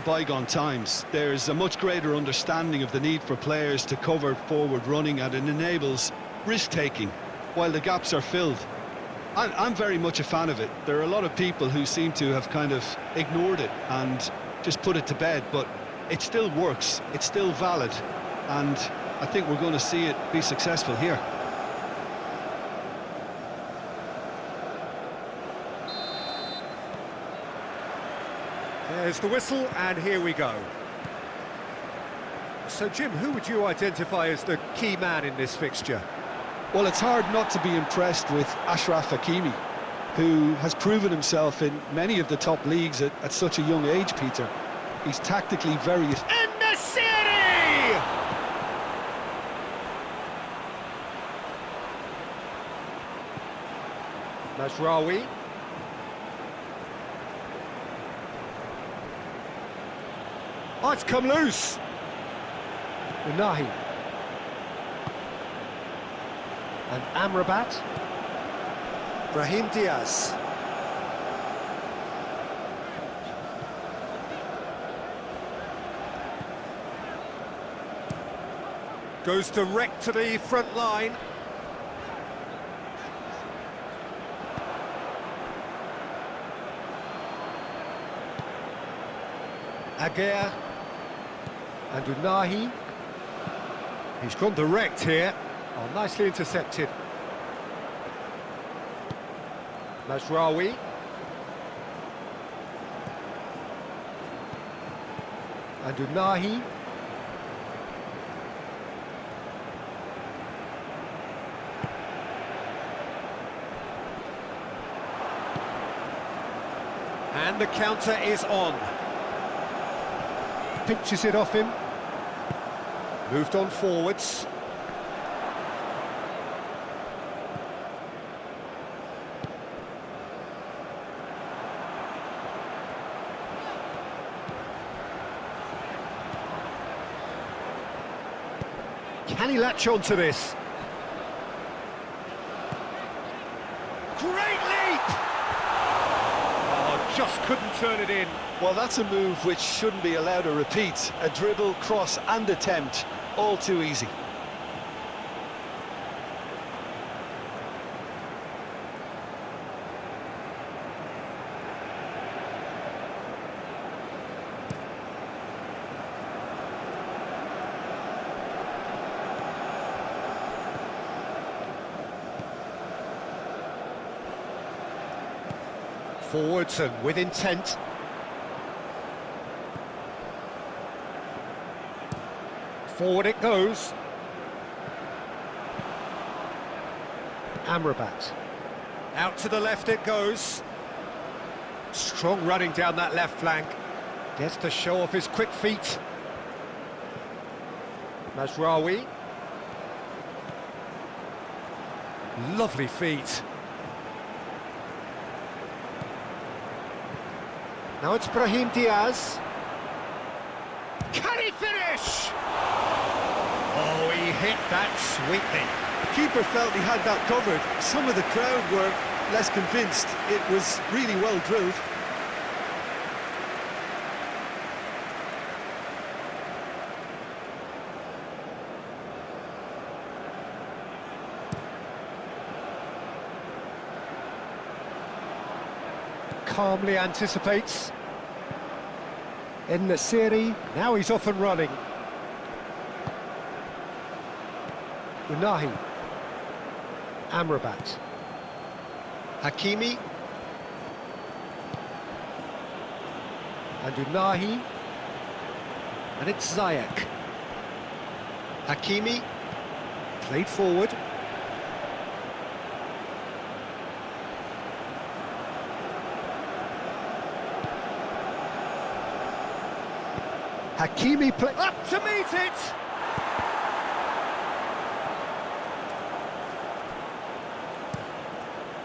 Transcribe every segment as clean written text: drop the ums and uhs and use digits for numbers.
bygone times. There's a much greater understanding of the need for players to cover forward running, and it enables risk-taking while the gaps are filled. I'm very much a fan of it. There are a lot of people who seem to have kind of ignored it and just put it to bed, but it still works, it's still valid, and I think we're going to see it be successful here. There's the whistle, and here we go. So, Jim, who would you identify as the key man in this fixture? Well, it's hard not to be impressed with Achraf Hakimi, who has proven himself in many of the top leagues at such a young age, Peter. He's tactically very... In the city! Mazraoui. Oh, it's come loose. Unahi. And Amrabat. Brahim Diaz. Goes direct to the front line. Aguirre. And Unahi. He's gone direct here. Oh, nicely intercepted. Mazraoui. And Unahi. And the counter is on. Pinches it off him. Moved on forwards. Can he latch on to this? Great leap! Oh, just couldn't turn it in. Well, that's a move which shouldn't be allowed to repeat. A dribble, cross and attempt, all too easy. Forwards and with intent. Forward it goes. Amrabat. Out to the left it goes. Strong running down that left flank. Gets to show off his quick feet. Mazraoui. Lovely feet. Now it's Brahim Diaz. Can he finish? Oh, he hit that sweetly. The keeper felt he had that covered. Some of the crowd were less convinced. It was really well drilled. Calmly anticipates. In the series, now he's off and running. Unahi. Amrabat. Hakimi. And Unahi. And it's Ziyech. Hakimi. Played forward. Hakimi up to meet it!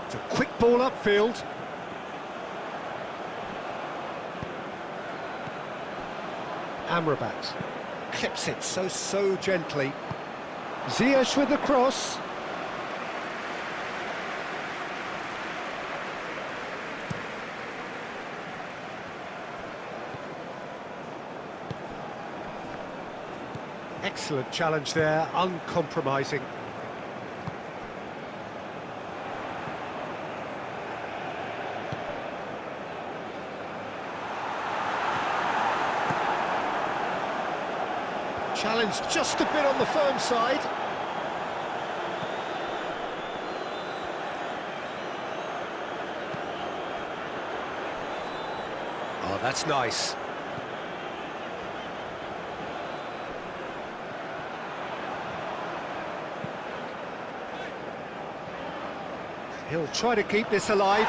It's a quick ball upfield. Amrabat clips it so gently. Ziyech with the cross. Excellent challenge there, uncompromising. Challenge just a bit on the firm side. Oh, that's nice. He'll try to keep this alive.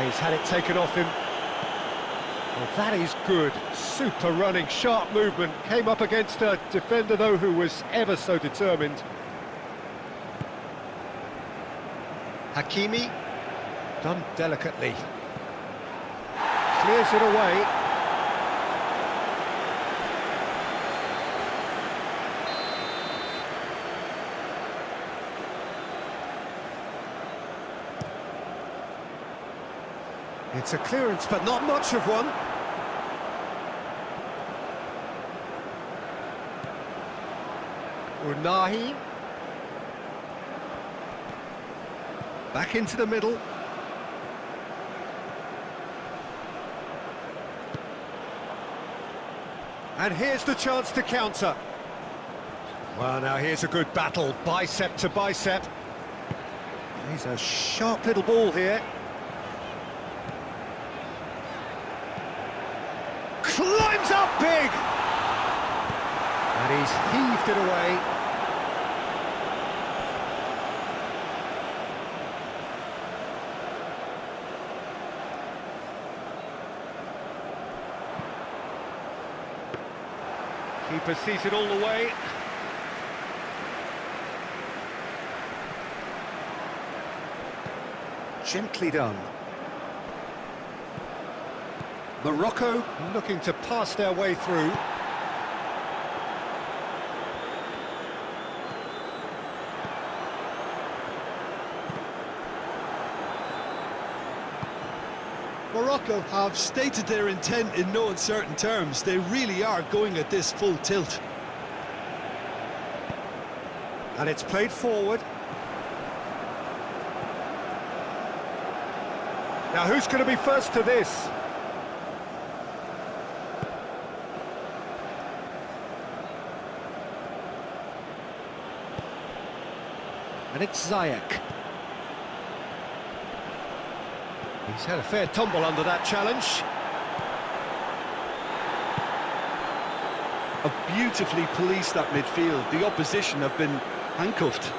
He's had it taken off him. Well, that is good. Super running, sharp movement. Came up against a defender, though, who was ever so determined. Hakimi. Done delicately. Clears it away. It's a clearance, but not much of one. Unahi. Back into the middle. And here's the chance to counter. Well, now here's a good battle, bicep to bicep. He's a sharp little ball here. Climbs up big! And he's heaved it away. Keeper sees it all the way. Gently done. Morocco looking to pass their way through. Morocco have stated their intent in no uncertain terms. They really are going at this full tilt. And it's played forward. Now who's going to be first to this? And it's Ziyech. He's had a fair tumble under that challenge. Have beautifully policed that midfield. The opposition have been handcuffed.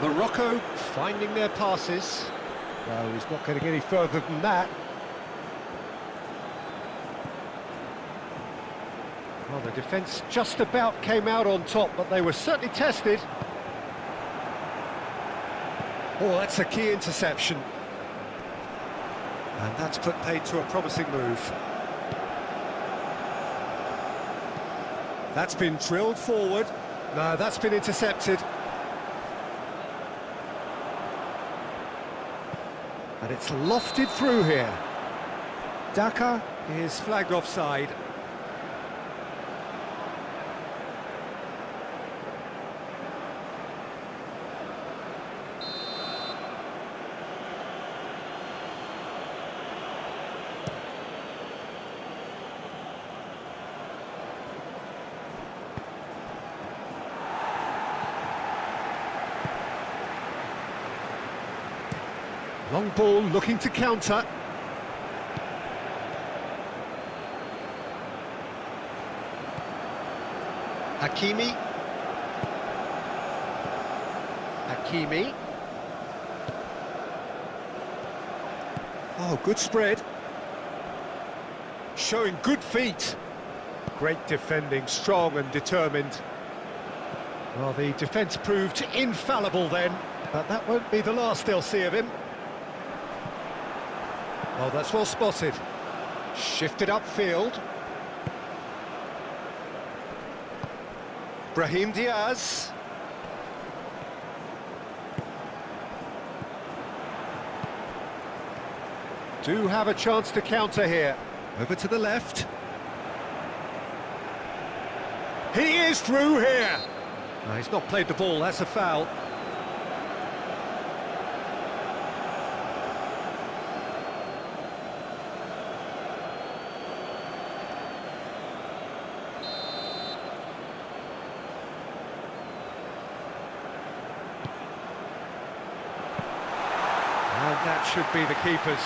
Morocco finding their passes. No, he's not getting any further than that. Well, the defence just about came out on top, but they were certainly tested. Oh, that's a key interception. And that's put paid to a promising move. That's been drilled forward. No, that's been intercepted. And it's lofted through here. Daka is flagged offside. Long ball looking to counter. Hakimi. Hakimi. Oh, good spread. Showing good feet. Great defending, strong and determined. Well, the defence proved infallible then, but that won't be the last they'll see of him. Oh, that's well spotted. Shifted upfield. Brahim Diaz. Do have a chance to counter here. Over to the left. He is through here. He's not played the ball, that's a foul. And that should be the keeper's.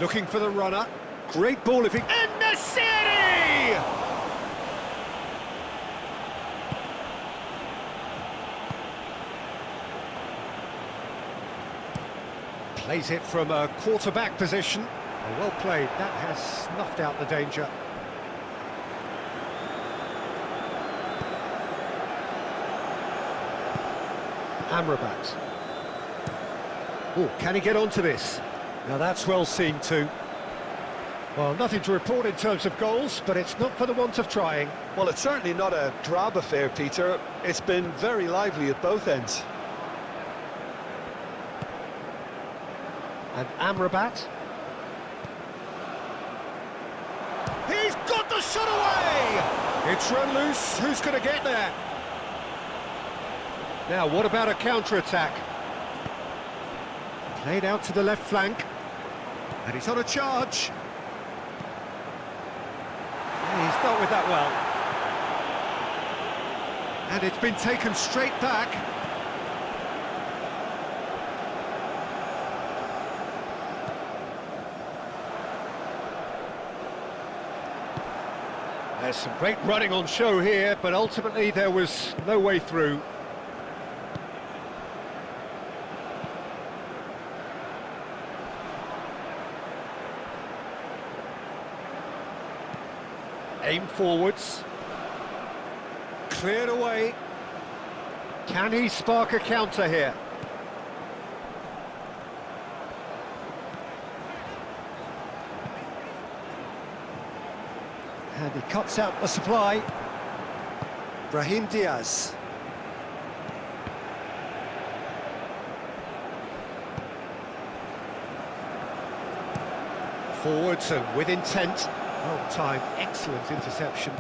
Looking for the runner. Great ball if he... In the city! Plays it from a quarterback position. Oh, well played. That has snuffed out the danger. Amrabat. Oh, can he get onto this? Now that's well seen too. Well, nothing to report in terms of goals, but it's not for the want of trying. Well, it's certainly not a drab affair, Peter. It's been very lively at both ends. And Amrabat. He's got the shot away! It's run loose. Who's going to get there? Now, what about a counter-attack? Played out to the left flank. And he's on a charge. And he's dealt with that well. And it's been taken straight back. There's some great running on show here, but ultimately there was no way through. Aim forwards. Cleared away. Can he spark a counter here? And he cuts out the supply. Brahim Diaz. Forwards and with intent. Well timed, excellent interception.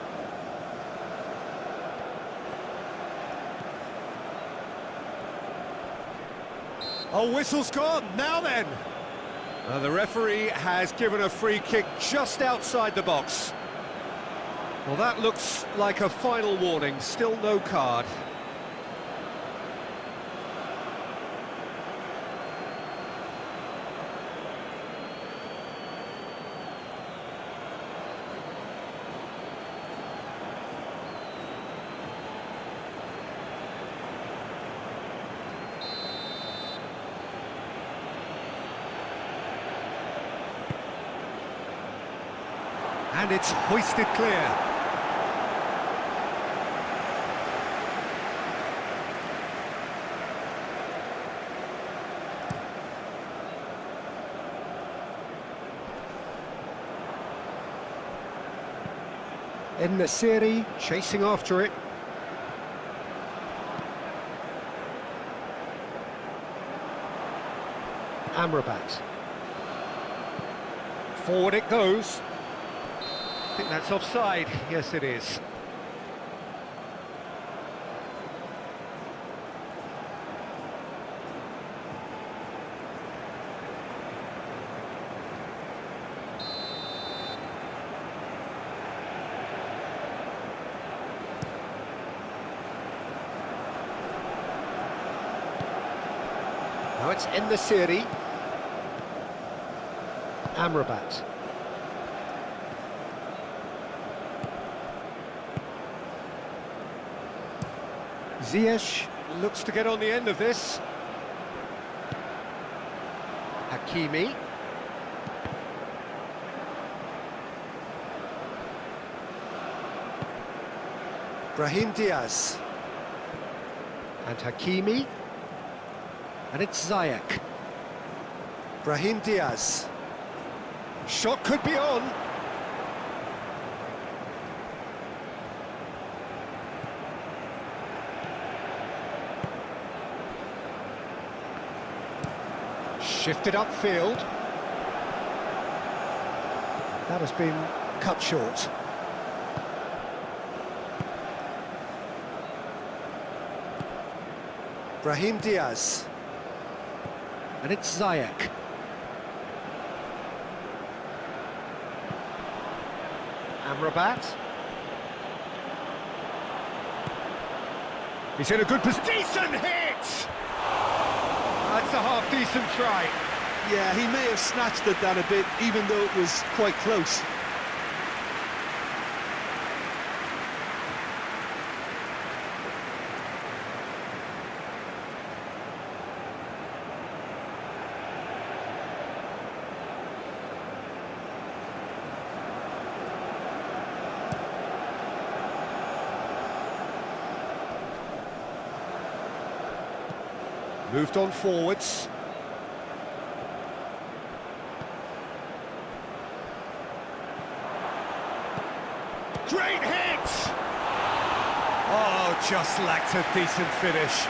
Oh, whistle's gone, now then! The referee has given a free kick just outside the box. Well, that looks like a final warning, still no card. And it's hoisted clear. In the series, chasing after it. Amrabat. Forward it goes. I think that's offside. Yes, it is. Now it's in the series. Amrabat. Ziyech looks to get on the end of this. Hakimi. Brahim Diaz. And Hakimi. And it's Ziyech. Brahim Diaz. Shot could be on. Shifted upfield. That has been cut short. Brahim Diaz. And it's Ziyech. Amrabat. He's in a good position. Decent hit! That's a half-decent try. Yeah, he may have snatched at that a bit, even though it was quite close. Moved on forwards. Great hit! Oh, just lacked a decent finish.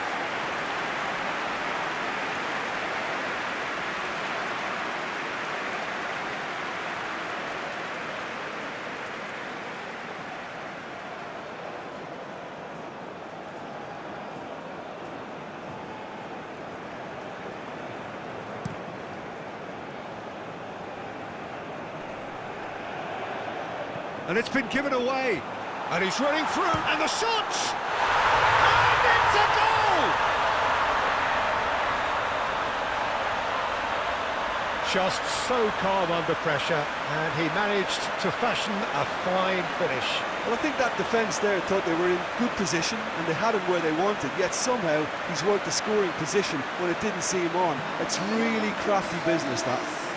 And it's been given away. And he's running through, and the shot! And it's a goal! Just so calm under pressure, and he managed to fashion a fine finish. Well, I think that defence there thought they were in good position and they had him where they wanted, yet somehow he's worked the scoring position when it didn't see him on. It's really crafty business, that.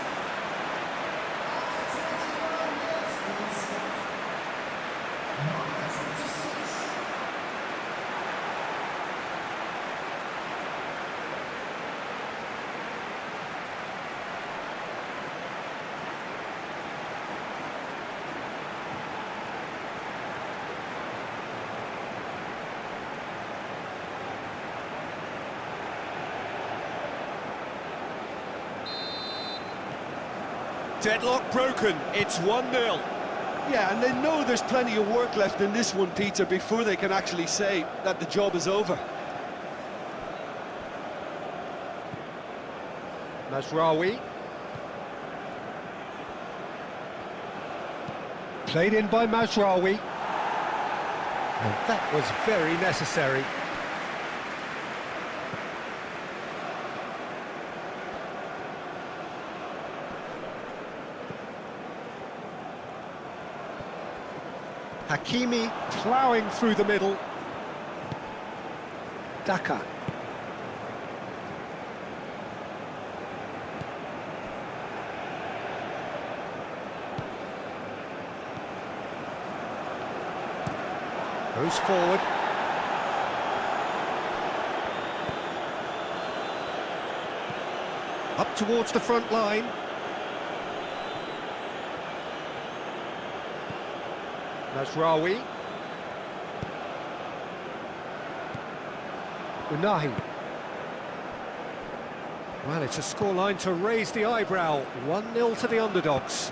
Deadlock broken, it's 1-0. Yeah, and they know there's plenty of work left in this one, Peter, before they can actually say that the job is over. Mazraoui. Played in by Mazraoui. And that was very necessary. Hakimi ploughing through the middle. Daka. Goes forward. Up towards the front line. Mazraoui. Unahi. Well, it's a scoreline to raise the eyebrow. 1-0 to the underdogs.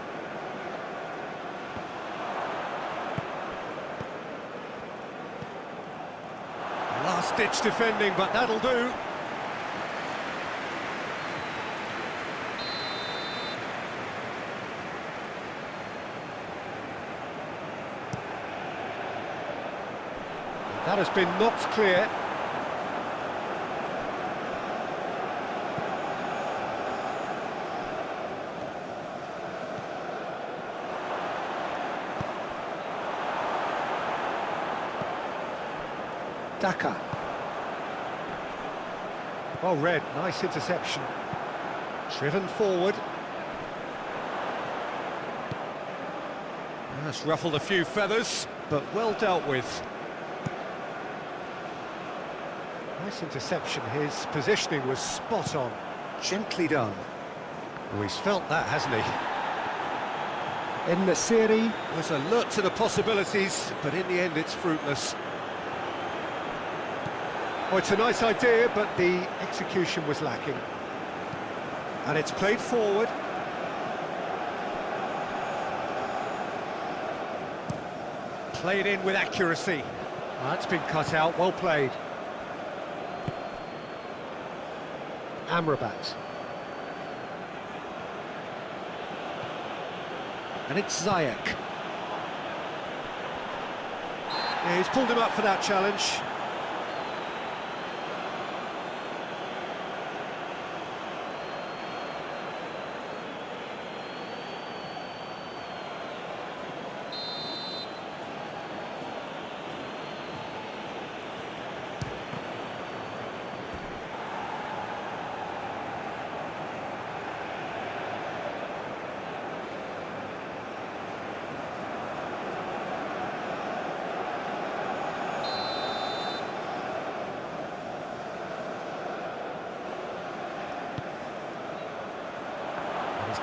Last-ditch defending, but that'll do. That has been knocked clear. Daka. Well read, nice interception. Driven forward. That's ruffled a few feathers, but well dealt with. Nice interception, his positioning was spot on, gently done. Oh, he's felt that, hasn't he? In the series, was alert to the possibilities, but in the end it's fruitless. Oh, it's a nice idea, but the execution was lacking. And it's played forward. Played in with accuracy. That's been cut out, well played. Amrabat. And it's Ziyech. Yeah, he's pulled him up for that challenge.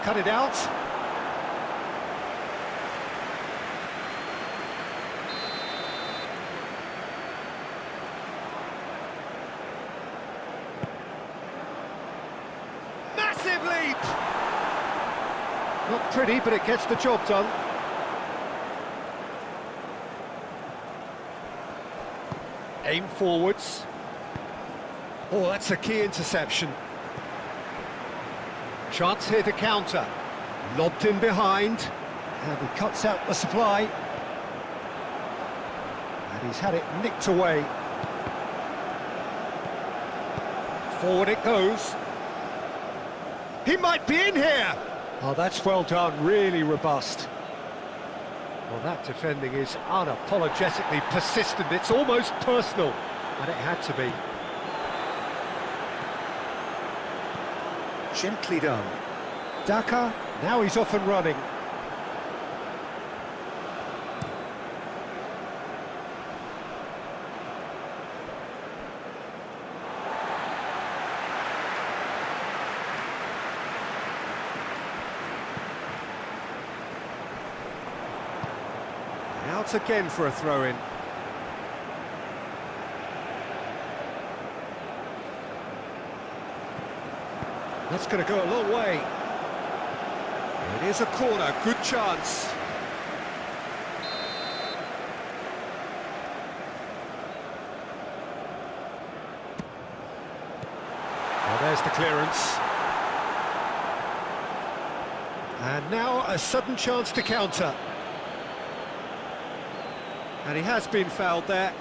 Cut it out. Massive leap! Not pretty, but it gets the job done. Aim forwards. Oh, that's a key interception. Chance here to counter. Lobbed in behind. And he cuts out the supply. And he's had it nicked away. Forward it goes. He might be in here! Oh, that's well done, really robust. Well, that defending is unapologetically persistent. It's almost personal. And it had to be. Gently done. Daka, now he's off and running. Out again for a throw-in. That's going to go a long way. It is a corner, good chance. Well, there's the clearance. And now a sudden chance to counter. And he has been fouled there.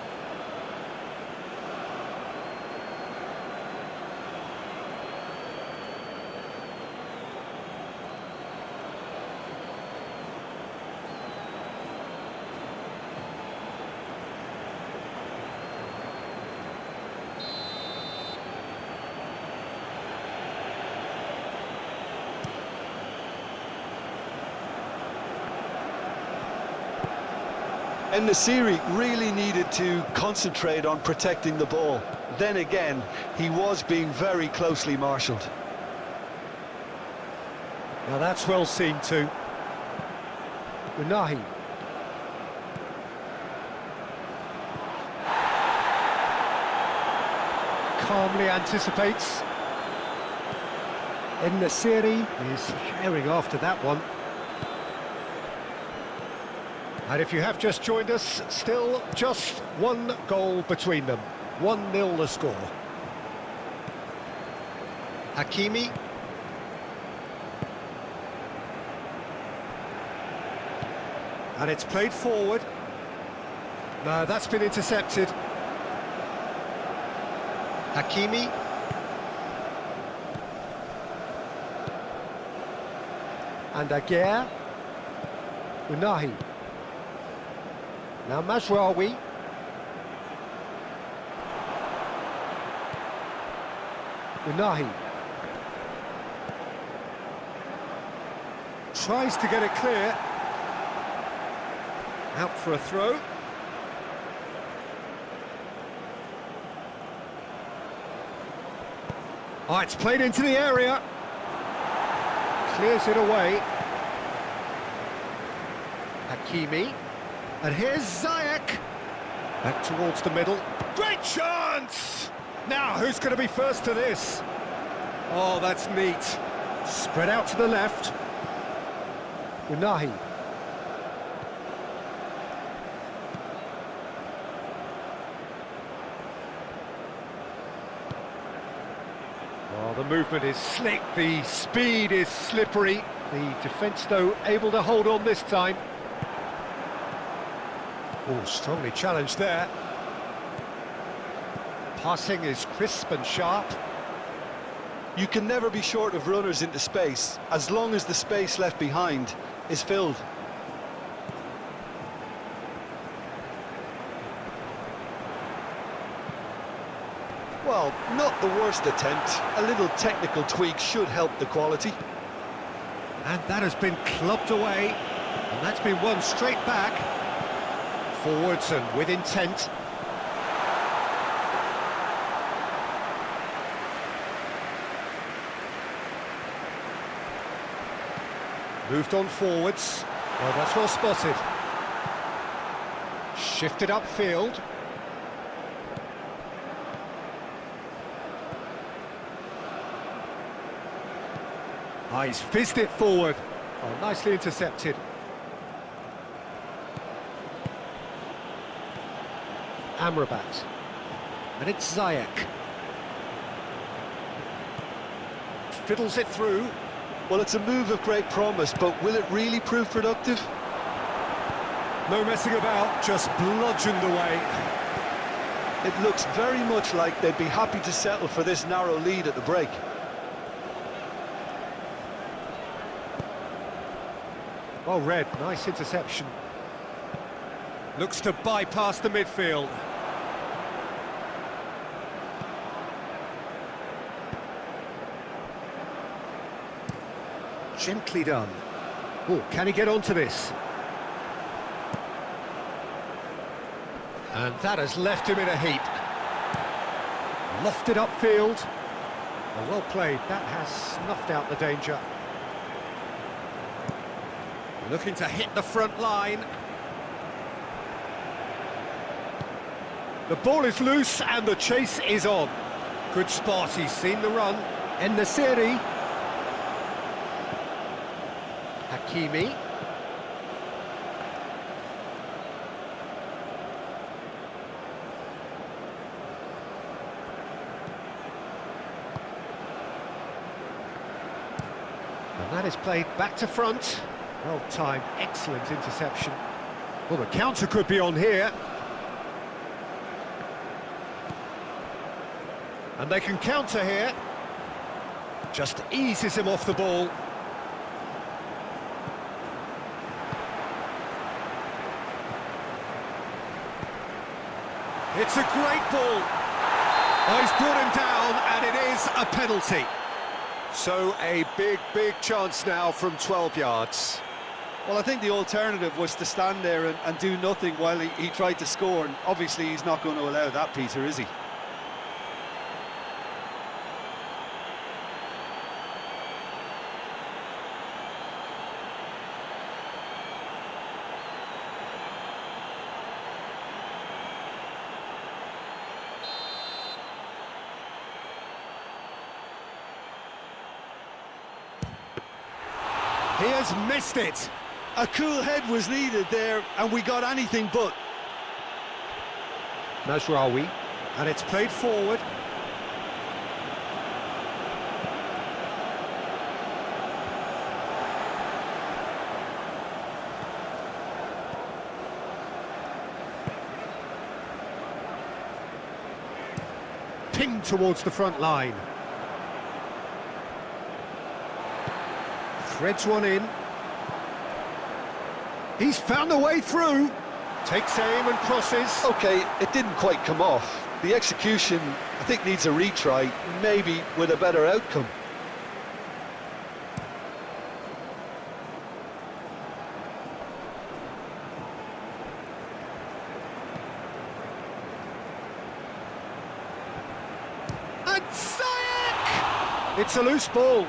And Nasiri really needed to concentrate on protecting the ball. Then again, he was being very closely marshalled. Now that's well seen too. Unahi. Calmly anticipates. And Nasiri is herring after that one. And if you have just joined us, still just one goal between them. 1-0 the score. Hakimi. And it's played forward. No, that's been intercepted. Hakimi. And Aguirre. Unahi. Now Mazraoui. Unahi. Tries to get it clear. Out for a throw. Oh, it's played into the area. Clears it away. Hakimi. And here's Ziyech. Back towards the middle. Great chance! Now, who's going to be first to this? Oh, that's neat. Spread out to the left. Unahi. Oh, the movement is slick, the speed is slippery. The defence, though, able to hold on this time. Oh, strongly challenged there. Passing is crisp and sharp. You can never be short of runners into space, as long as the space left behind is filled. Well, not the worst attempt. A little technical tweak should help the quality. And that has been clubbed away. And that's been won straight back. Forwards and with intent. Moved on forwards. Well, that's well spotted. Shifted upfield. Ah, he's fizzed it forward. Oh, nicely intercepted. Amrabat. And it's Ziyech. Fiddles it through. Well, it's a move of great promise, but will it really prove productive? No messing about, just bludgeoned away. It looks very much like they'd be happy to settle for this narrow lead at the break. Well read, nice interception. Looks to bypass the midfield. Gently done. Oh, can he get onto this? And that has left him in a heap. Lofted upfield. Oh, well played, that has snuffed out the danger. Looking to hit the front line. The ball is loose and the chase is on. Good spot, he's seen the run. En-Nesyri. Hakimi. And that is played back to front. Well timed, excellent interception. Well, the counter could be on here. And they can counter here. Just eases him off the ball. It's a great ball. Oh, he's brought him down, and it is a penalty. So a big chance now from 12 yards. Well, I think the alternative was to stand there and do nothing while he tried to score, and obviously he's not going to allow that, Peter, is he? He has missed it. A cool head was needed there, and we got anything but. Mazraoui, and it's played forward. Pinged towards the front line. Threads one in. He's found a way through. Takes aim and crosses. OK, it didn't quite come off. The execution, I think, needs a retry, maybe with a better outcome. And Ziyech! It's a loose ball.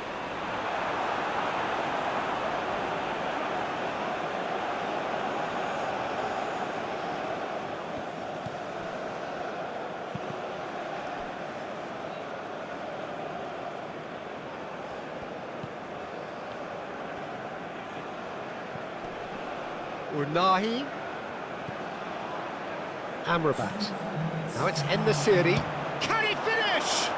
Unahi. Amrabat. Now it's En-Nesyri. Can he finish?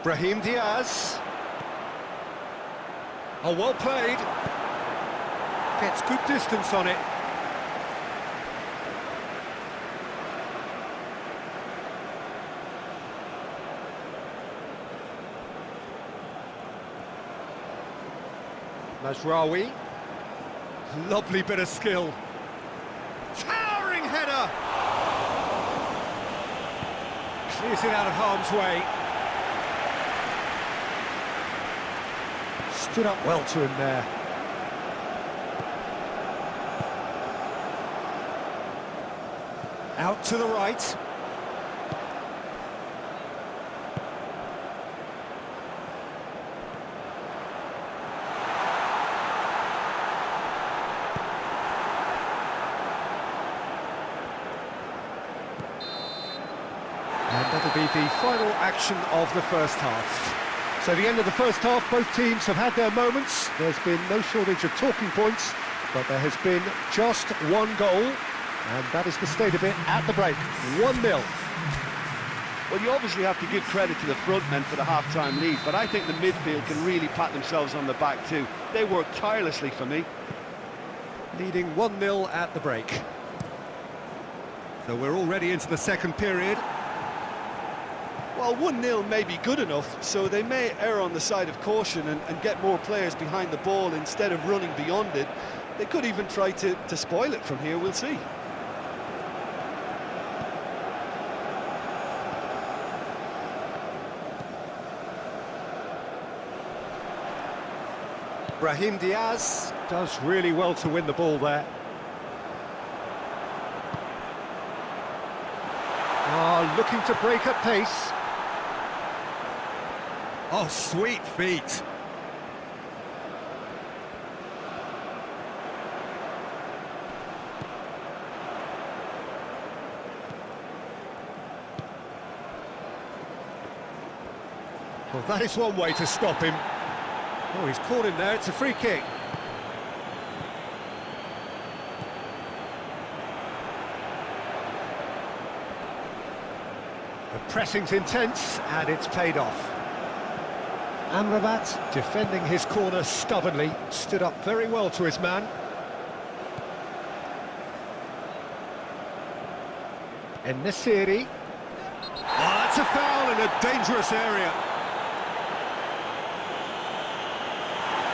Brahim Diaz. Oh, well played. Gets good distance on it. Mazraoui. Lovely bit of skill. Towering header. Clears it out of harm's way. Stood up well to him there. Out to the right. And that'll be the final action of the first half. So the end of the first half, both teams have had their moments. There's been no shortage of talking points, but there has been just one goal, and that is the state of it at the break. 1-0. Well, you obviously have to give credit to the front men for the half-time lead, but I think the midfield can really pat themselves on the back too. They work tirelessly for me. Leading 1-0 at the break. So we're already into the second period. Well, 1-0 may be good enough, so they may err on the side of caution and get more players behind the ball instead of running beyond it. They could even try to spoil it from here, we'll see. Brahim Diaz does really well to win the ball there. Looking to break at pace. Oh, sweet feet. Well, that is one way to stop him. Oh, he's caught him there. It's a free kick. The pressing's intense, and it's paid off. Amrabat, defending his corner stubbornly, stood up very well to his man. En-Nesyri. Oh, that's a foul in a dangerous area.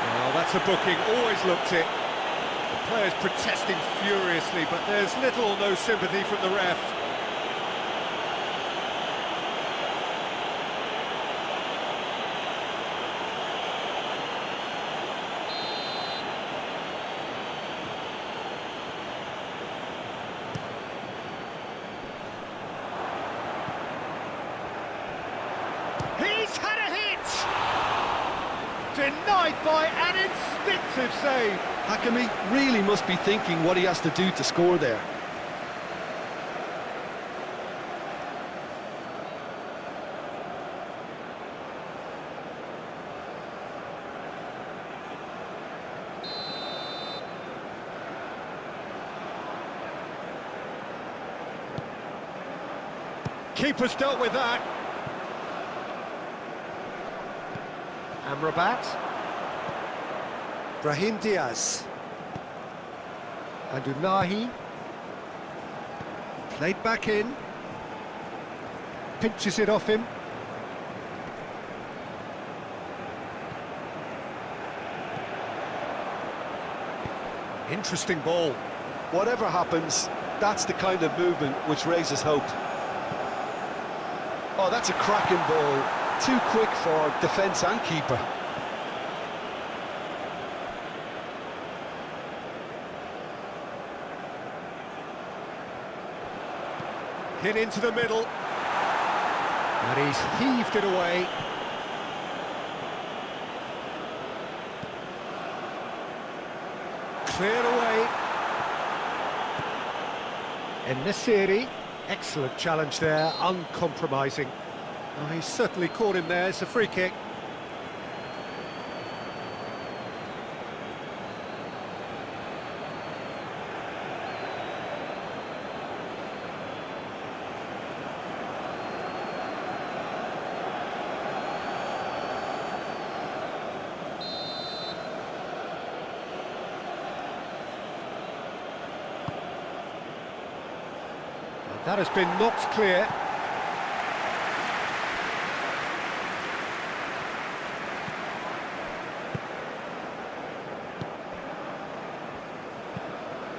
Oh, that's a booking, always looked it. The players protesting furiously, but there's little or no sympathy from the ref. He's had a hit! Denied by an instinctive save. Hakimi really must be thinking what he has to do to score there. Keeper's dealt with that. Amrabat. Brahim Diaz. And Unahi. Played back in. Pinches it off him. Interesting ball. Whatever happens, that's the kind of movement which raises hope. Oh, that's a cracking ball. Too quick for defence and keeper. Hit into the middle. And he's heaved it away. Cleared away. En-Nesyri, excellent challenge there, uncompromising. Oh, he's certainly caught him there, it's a free kick. That has been knocked clear.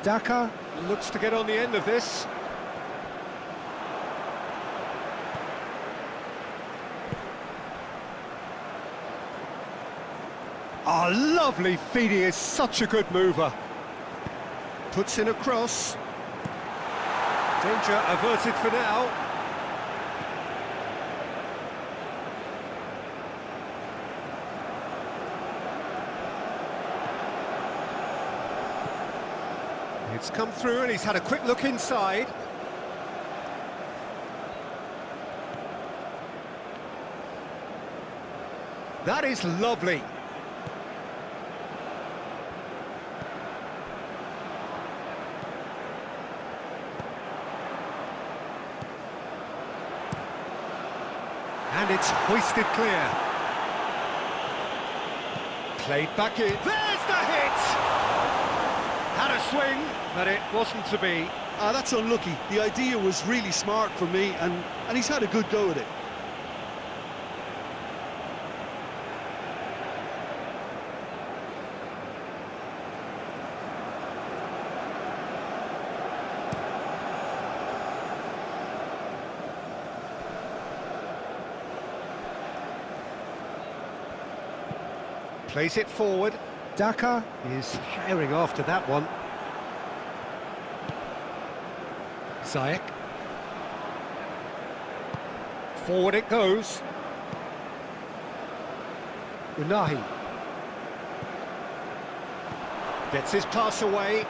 Daka looks to get on the end of this. Oh, lovely feed, he is such a good mover. Puts in a cross. Danger averted for now. It's come through and he's had a quick look inside. That is lovely. And it's hoisted clear. Played back in. There's the hit! Had a swing, but it wasn't to be. That's unlucky. The idea was really smart for me, and he's had a good go at it. Plays it forward. Daka is herring after that one. Ziyech. Forward it goes. Unahi. Gets his pass away.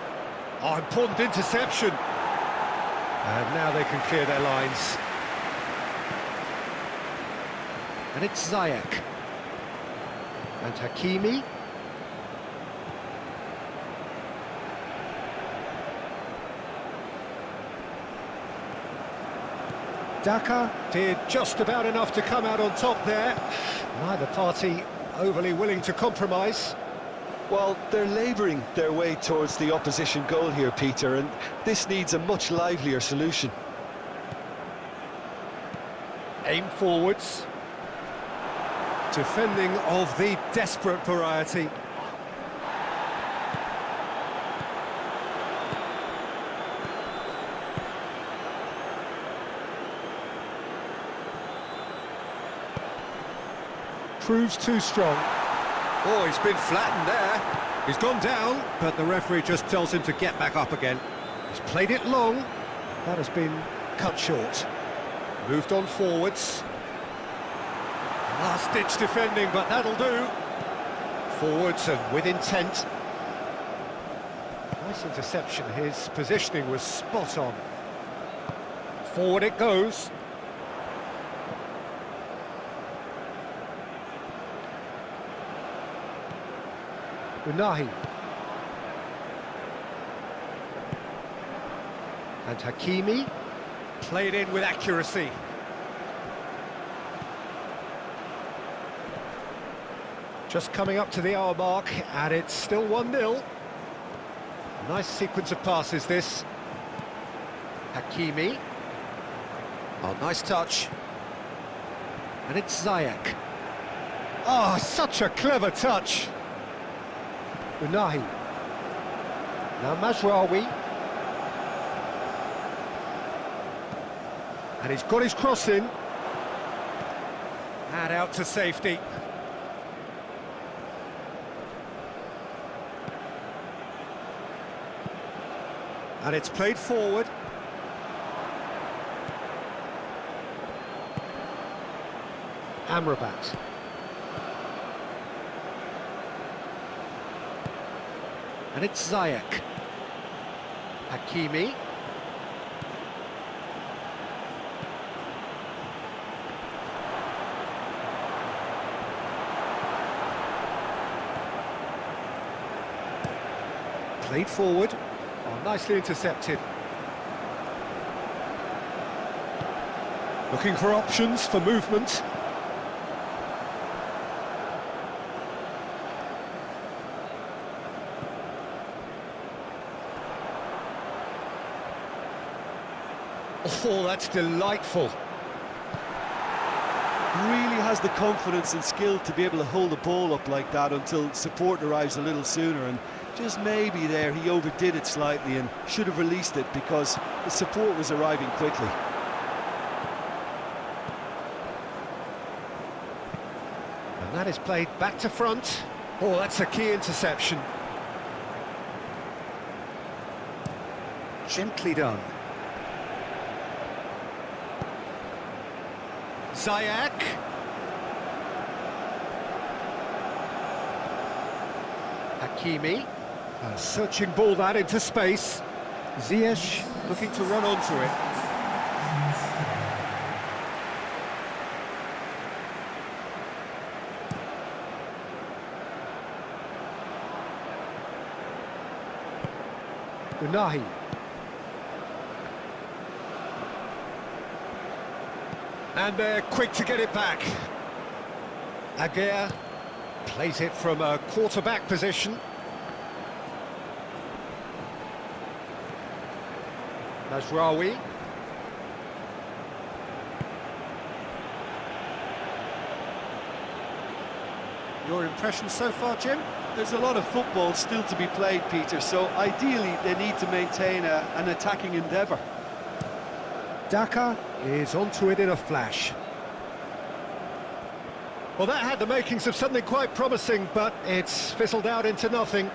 Oh, important interception. And now they can clear their lines. And it's Ziyech. And Hakimi. Daka did just about enough to come out on top there. Neither party overly willing to compromise. Well, they're labouring their way towards the opposition goal here, Peter, and this needs a much livelier solution. Aim forwards. Defending of the desperate variety. Proves too strong. Oh, he's been flattened there. He's gone down, but the referee just tells him to get back up again. He's played it long. That has been cut short. Moved on forwards. Last-ditch defending, but that'll do. Forwards and with intent. Nice interception. His positioning was spot on. Forward it goes. Unahi. And Hakimi. Played in with accuracy. Just coming up to the hour mark, and it's still 1-0. Nice sequence of passes, this. Hakimi. Oh, nice touch. And it's Ziyech. Oh, such a clever touch. Unahi. Now Mazraoui. And he's got his cross in. And out to safety. And it's played forward. Amrabat. And it's Ziyech. Hakimi. Played forward. Oh, nicely intercepted. Looking for options for movement. Oh, that's delightful. Really has the confidence and skill to be able to hold the ball up like that until support arrives a little sooner, and just maybe there he overdid it slightly and should have released it because the support was arriving quickly. And that is played back to front. Oh, that's a key interception. Gently done. Ziyech. Hakimi. A searching ball that into space. Ziyech looking to run onto it. Unahi. And they're quick to get it back. Aguirre plays it from a quarterback position. Mazraoui. Your impression so far, Jim? There's a lot of football still to be played, Peter, so ideally they need to maintain an attacking endeavour. Daka is onto it in a flash. Well, that had the makings of something quite promising, but it's fizzled out into nothing.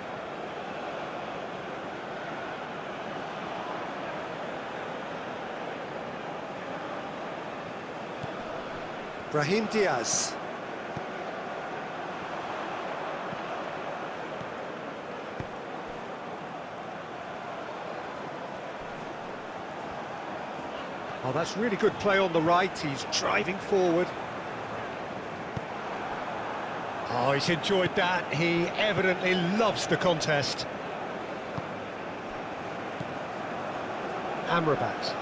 Brahim Diaz. Oh, that's really good play on the right. He's driving forward. Oh, he's enjoyed that. He evidently loves the contest. Amrabat.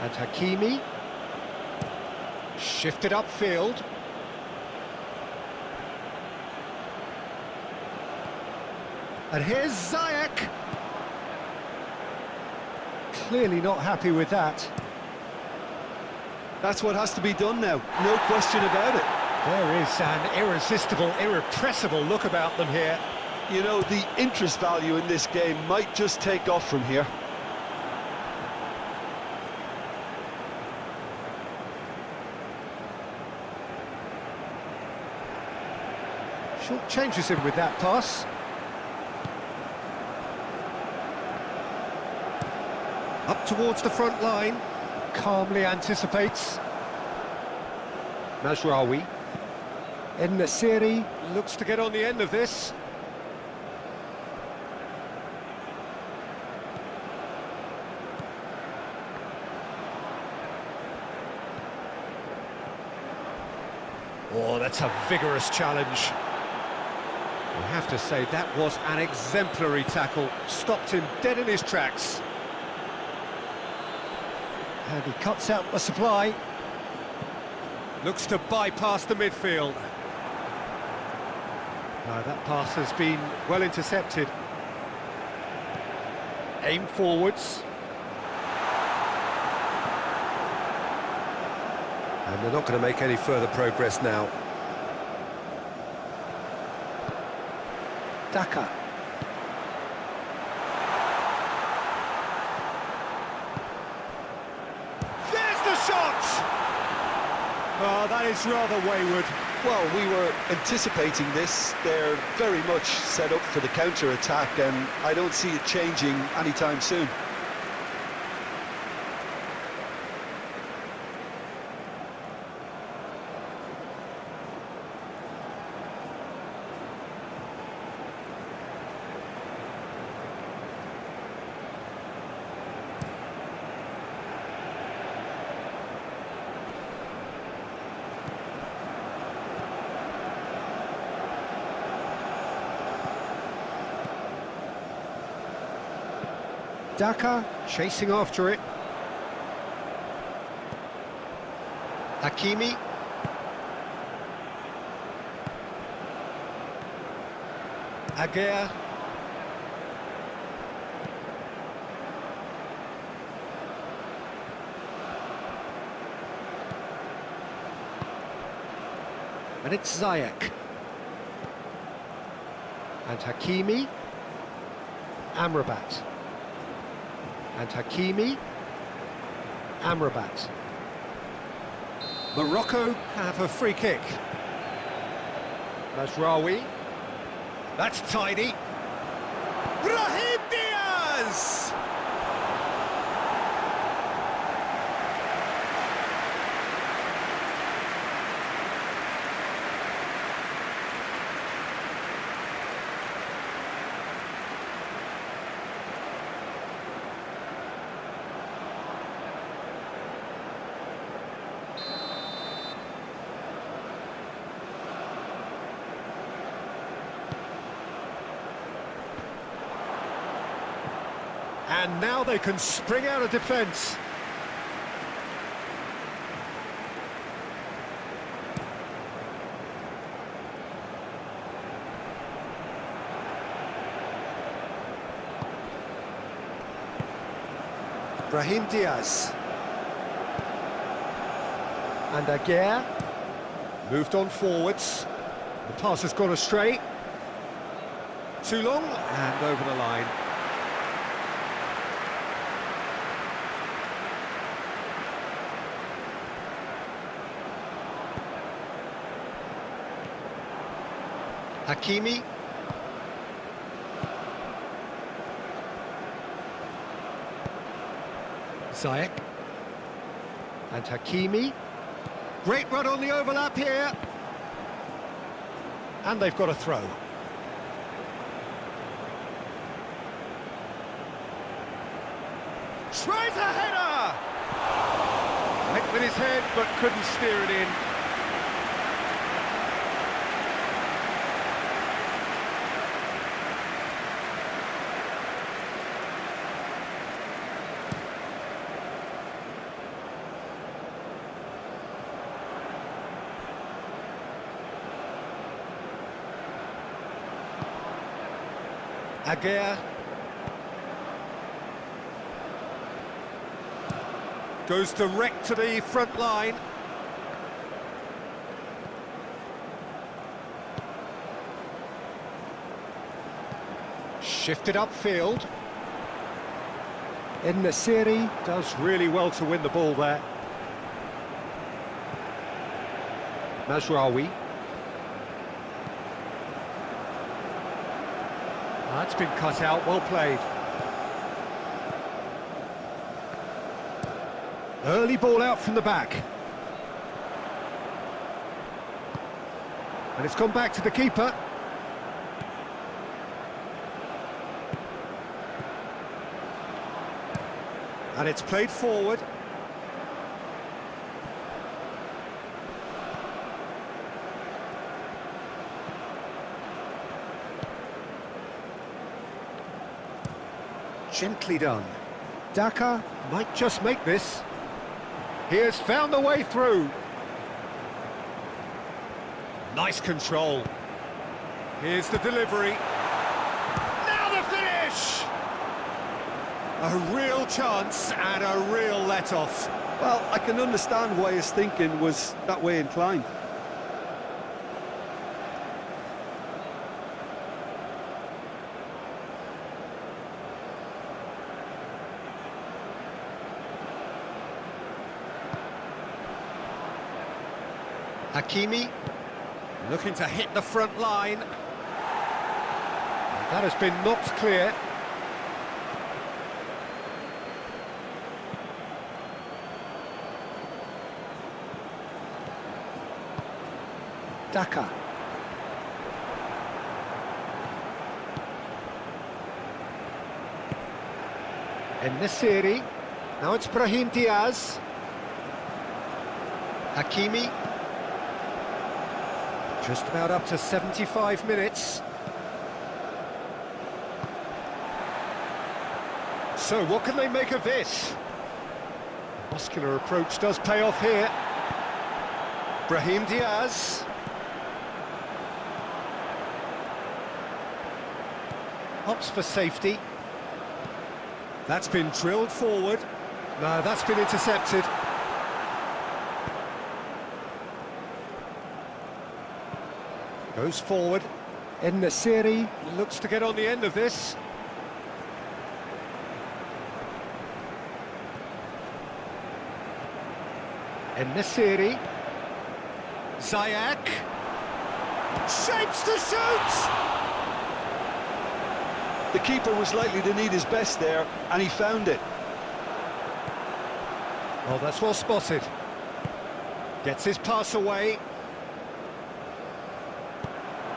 And Hakimi. Shifted upfield. And here's Ziyech. Clearly not happy with that. That's what has to be done now, no question about it. There is an irresistible, irrepressible look about them here. You know, the interest value in this game might just take off from here. Short changes him with that pass. Up towards the front line, calmly anticipates. Mazraoui. En-Nesyri looks to get on the end of this. Oh, that's a vigorous challenge. I have to say, that was an exemplary tackle. Stopped him dead in his tracks. And he cuts out the supply. Looks to bypass the midfield. That pass has been well intercepted. Aim forwards. And they're not going to make any further progress now. Daka. Oh, that is rather wayward. Well, we were anticipating this. They're very much set up for the counter-attack, and I don't see it changing anytime soon. Daka chasing after it. Hakimi. Aguirre. And it's Ziyech. And Hakimi. Amrabat. And Hakimi. Amrabat. Morocco have a free kick. Mazraoui. That's tidy. Brahim Diaz! And now they can spring out of defence. Brahim Diaz. And Aguirre. Moved on forwards. The pass has gone astray. Too long and over the line. Hakimi. Ziyech. And Hakimi. Great run on the overlap here. And they've got a throw. Tries a header! Went with his head, but couldn't steer it in. Aguirre. Goes direct to the front line. Shifted upfield. En-Nesyri does really well to win the ball there. Mazraoui. That's been cut out, well played. Early ball out from the back. And it's gone back to the keeper. And it's played forward. Gently done. Daka might just make this. He has found the way through. Nice control. Here's the delivery. Now the finish! A real chance and a real let-off. Well, I can understand why his thinking was that way inclined. Hakimi. Looking to hit the front line. That has been knocked clear. Daka. En-Nesyri. Now it's Brahim Diaz. Hakimi. Just about up to 75 minutes. So what can they make of this? Muscular approach does pay off here. Brahim Diaz. Opts for safety. That's been drilled forward. No, that's been intercepted. Goes forward. En-Nesyri. Looks to get on the end of this. En-Nesyri. Ziyech. Shapes to shoot! The keeper was likely to need his best there, and he found it. Oh, that's well spotted. Gets his pass away.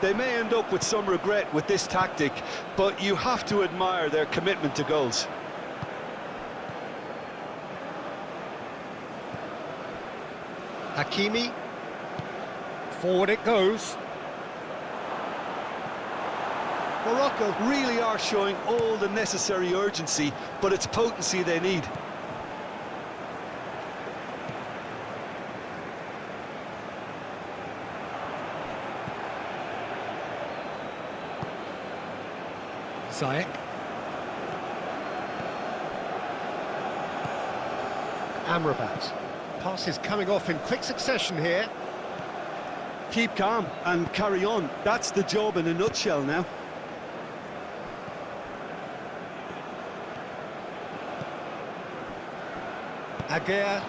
They may end up with some regret with this tactic, but you have to admire their commitment to goals. Hakimi. Forward it goes. Morocco really are showing all the necessary urgency, but it's potency they need. Ziyech. Amrabat. Passes coming off in quick succession here. Keep calm and carry on. That's the job in a nutshell now. Aguirre.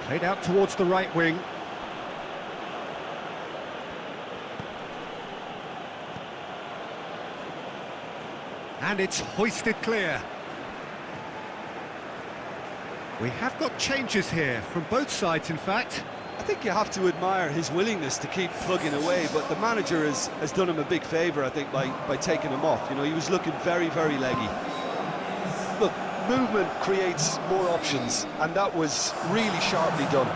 Played out towards the right wing. And it's hoisted clear. We have got changes here, from both sides in fact. I think you have to admire his willingness to keep plugging away, but the manager has done him a big favour, I think, by taking him off. You know, he was looking very, very leggy. Look, movement creates more options, and that was really sharply done.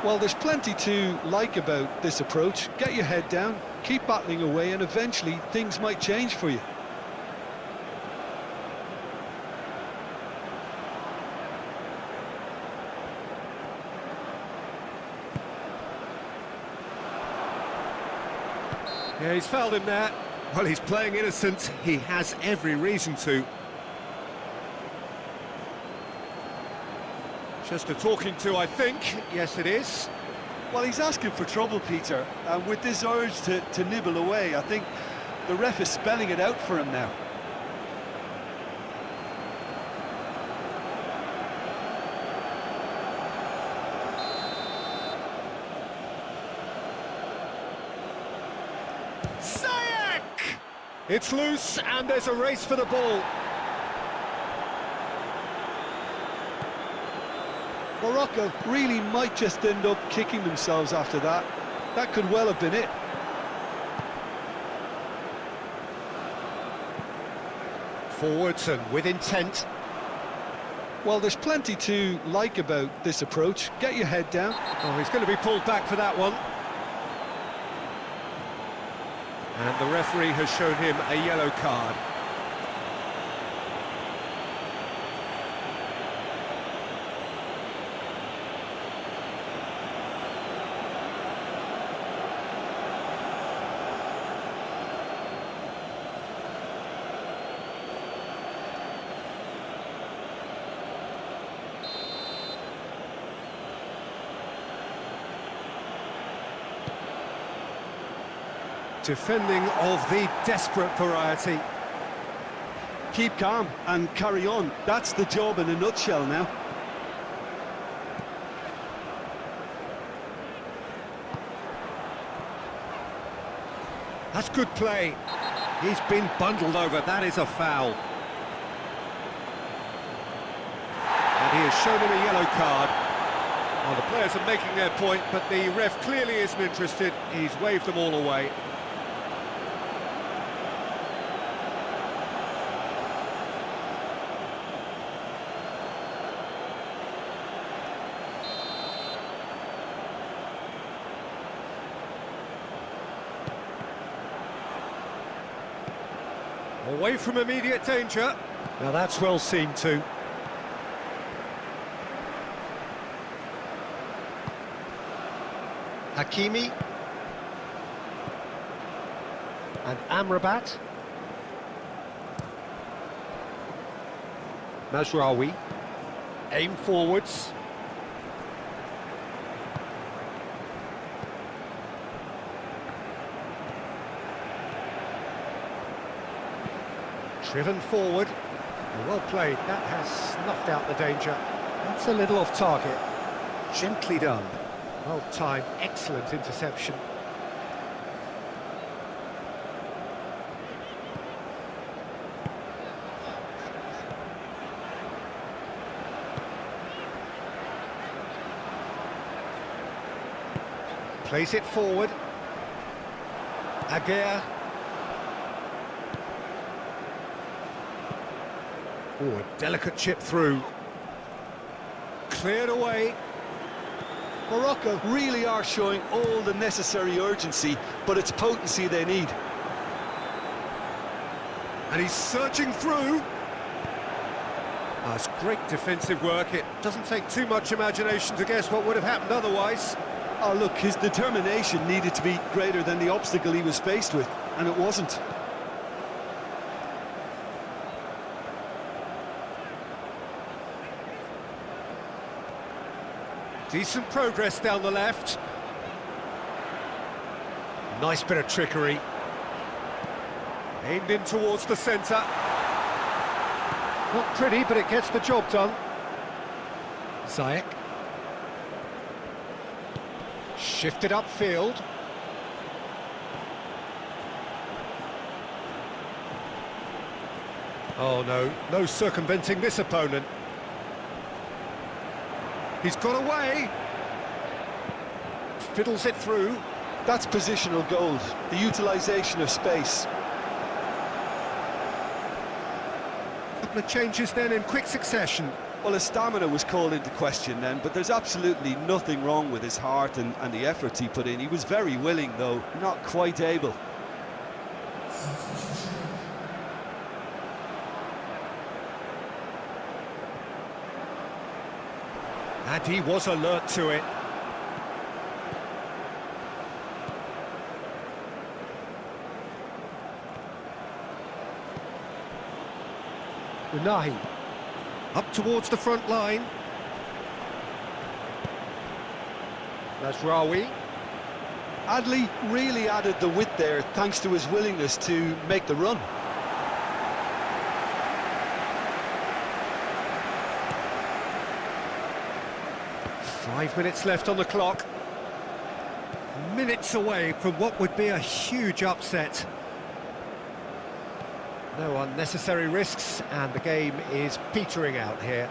Well, there's plenty to like about this approach. Get your head down, keep battling away, and eventually things might change for you. Yeah, he's fouled him there. Well, he's playing innocent. He has every reason to. Just a talking to, I think. Yes, it is. Well, he's asking for trouble, Peter, and with this urge to nibble away, I think the ref is spelling it out for him now. Ziyech! It's loose, and there's a race for the ball. Morocco really might just end up kicking themselves after that. That could well have been it. Forwards and with intent. Well, there's plenty to like about this approach. Get your head down. Oh, he's going to be pulled back for that one. And the referee has shown him a yellow card. Defending of the desperate variety. keep calm and carry on. That's the job in a nutshell now. That's good play. He's been bundled over. That is a foul. And he has shown him a yellow card. Well, the players are making their point, but the ref clearly isn't interested. He's waved them all away. Away from immediate danger. Now that's well seen too. Hakimi. And Amrabat. Mazraoui. Aim forwards. Driven forward. Well played. That has snuffed out the danger. That's a little off target. Gently done. Well timed. Excellent interception. Plays it forward. Aguirre. Oh, a delicate chip through. Cleared away. Morocco really are showing all the necessary urgency, but it's potency they need. And he's searching through. Oh, it's great defensive work. It doesn't take too much imagination to guess what would have happened otherwise. Oh, look, his determination needed to be greater than the obstacle he was faced with, and it wasn't. Decent progress down the left. Nice bit of trickery. Aimed in towards the centre. Not pretty, but it gets the job done. Ziyech. Shifted upfield. Oh no, no circumventing this opponent. He's got away. Fiddles it through. That's positional gold, the utilisation of space. Couple of changes then in quick succession. Well, his stamina was called into question then, but there's absolutely nothing wrong with his heart and the efforts he put in. He was very willing, though, not quite able. And he was alert to it. Unahi. Up towards the front line. Mazraoui. Adley really added the width there thanks to his willingness to make the run. Five minutes left on the clock. Minutes away from what would be a huge upset. No unnecessary risks, and the game is petering out here.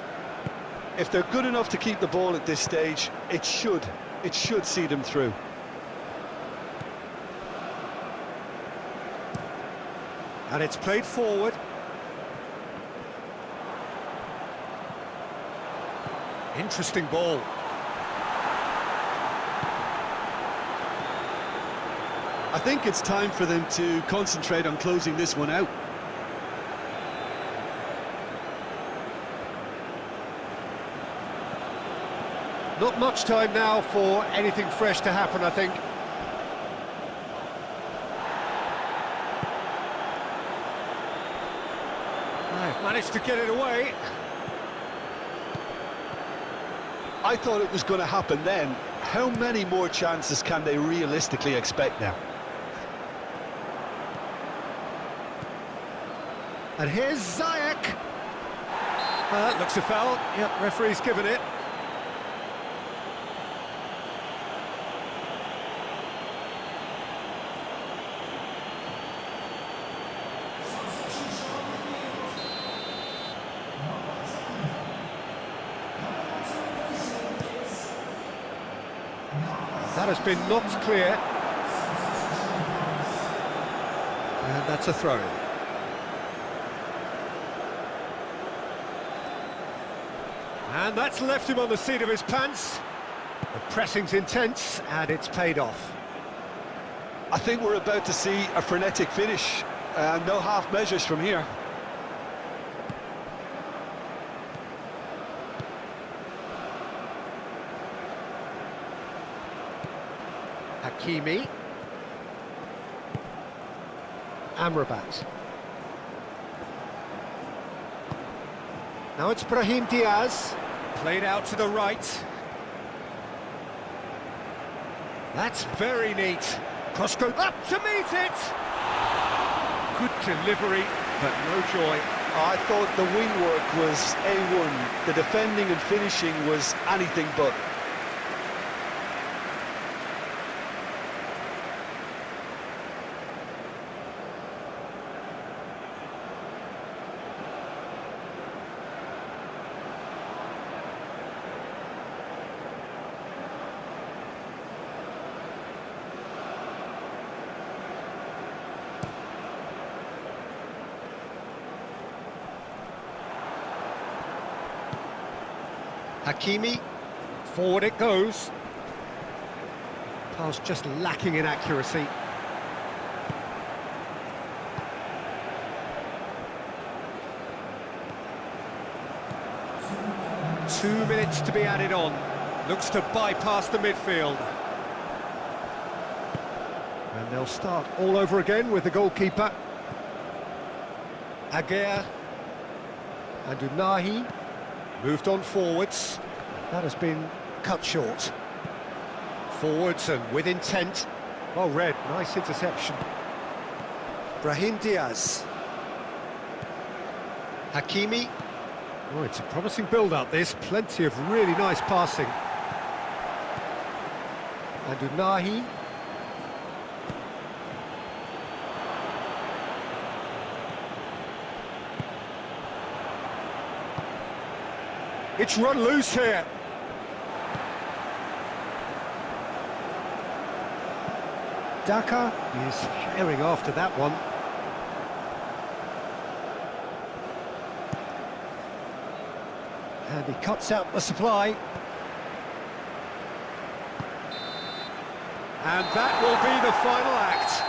If they're good enough to keep the ball at this stage, it should see them through. And it's played forward. Interesting ball. I think it's time for them to concentrate on closing this one out. Not much time now for anything fresh to happen, I think. They've managed to get it away. I thought it was going to happen then. How many more chances can they realistically expect now? And here's Ziyech. That looks a foul. Yep, referee's given it. That has been knocked clear. And that's a throw. And that's left him on the seat of his pants. The pressing's intense, and it's paid off. I think we're about to see a frenetic finish. No half measures from here. Hakimi. Amrabat. Now it's Brahim Diaz. Played out to the right. That's very neat. Cross-go up to meet it! Good delivery, but no joy. I thought the wing work was A1. The defending and finishing was anything but. Hakimi. Forward it goes. Pass just lacking in accuracy. Two minutes to be added on. Looks to bypass the midfield. And they'll start all over again with the goalkeeper. Aguirre. And Unahi. Moved on forwards. That has been cut short. Forwards and with intent. Well read, nice interception. Brahim Diaz. Hakimi. Oh, it's a promising build-up, this. Plenty of really nice passing. And Unahi. It's run loose here. Daka is herring after that one. And he cuts out the supply. And that will be the final act.